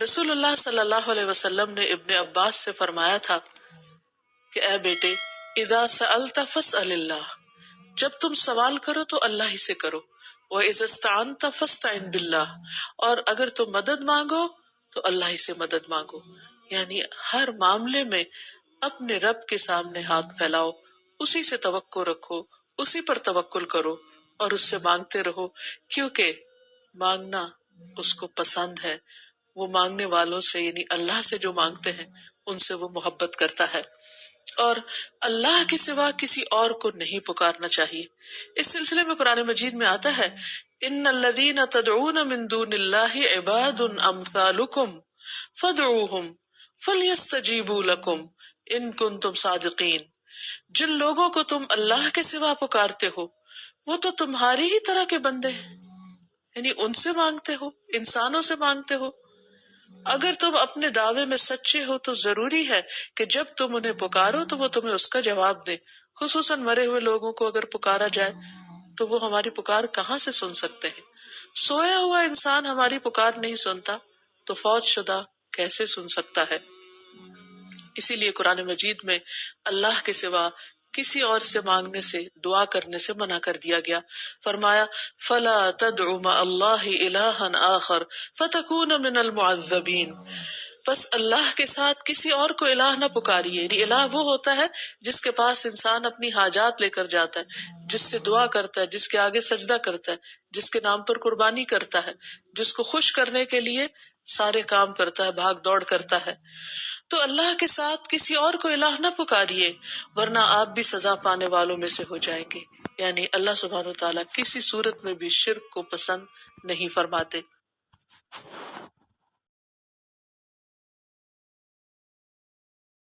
رسول اللہ صلی اللہ علیہ وسلم نے ابن عباس سے فرمایا تھا کہ اے بیٹے، اذا سألت فاسأل اللہ، جب تم سوال کرو تو اللہ ہی سے کرو، وَإِذَا اسْتَعَنْتَ فَاسْتَعِنْ بِاللَّهِ، اور اگر تم مدد مانگو تو اللہ ہی سے مدد مانگو. یعنی ہر معاملے میں اپنے رب کے سامنے ہاتھ پھیلاؤ، اسی سے توقع رکھو، اسی پر توکل کرو اور اس سے مانگتے رہو، کیونکہ مانگنا اس کو پسند ہے. وہ مانگنے والوں سے یعنی اللہ سے جو مانگتے ہیں ان سے وہ محبت کرتا ہے، اور اللہ کے سوا کسی اور کو نہیں پکارنا چاہیے. اس سلسلے میں قرآن مجید میں آتا ہے ان الذین تدعون من دون اللہ عباد امثالکم فادعوہم فلیستجیبوا لکم ان کنتم صادقین. جن لوگوں کو تم اللہ کے سوا پکارتے ہو وہ تو تمہاری ہی طرح کے بندے ہیں، یعنی ان سے مانگتے ہو، انسانوں سے مانگتے ہو. اگر تم اپنے دعوے میں سچے ہو تو ضروری ہے کہ جب تم انہیں پکارو تو وہ تمہیں اس کا جواب دیں. خصوصاً مرے ہوئے لوگوں کو اگر پکارا جائے تو وہ ہماری پکار کہاں سے سن سکتے ہیں؟ سویا ہوا انسان ہماری پکار نہیں سنتا تو فوت شدہ کیسے سن سکتا ہے؟ اسی لیے قرآن مجید میں اللہ کے سوا کسی اور سے مانگنے سے، دعا کرنے سے منع کر دیا گیا. فرمایا فلا تدع مع اللہ الہا آخر فتکون من المعذبین، بس اللہ کے ساتھ کسی اور کو الہ نہ پکاریے. یعنی الہ وہ ہوتا ہے جس کے پاس انسان اپنی حاجات لے کر جاتا ہے، جس سے دعا کرتا ہے، جس کے آگے سجدہ کرتا ہے، جس کے نام پر قربانی کرتا ہے، جس کو خوش کرنے کے لیے سارے کام کرتا ہے، بھاگ دوڑ کرتا ہے. تو اللہ کے ساتھ کسی اور کو الہ نہ پکاریے ورنہ آپ بھی سزا پانے والوں میں سے ہو جائیں گے. یعنی اللہ سبحانہ وتعالیٰ کسی صورت میں بھی شرک کو پسند نہیں فرماتے.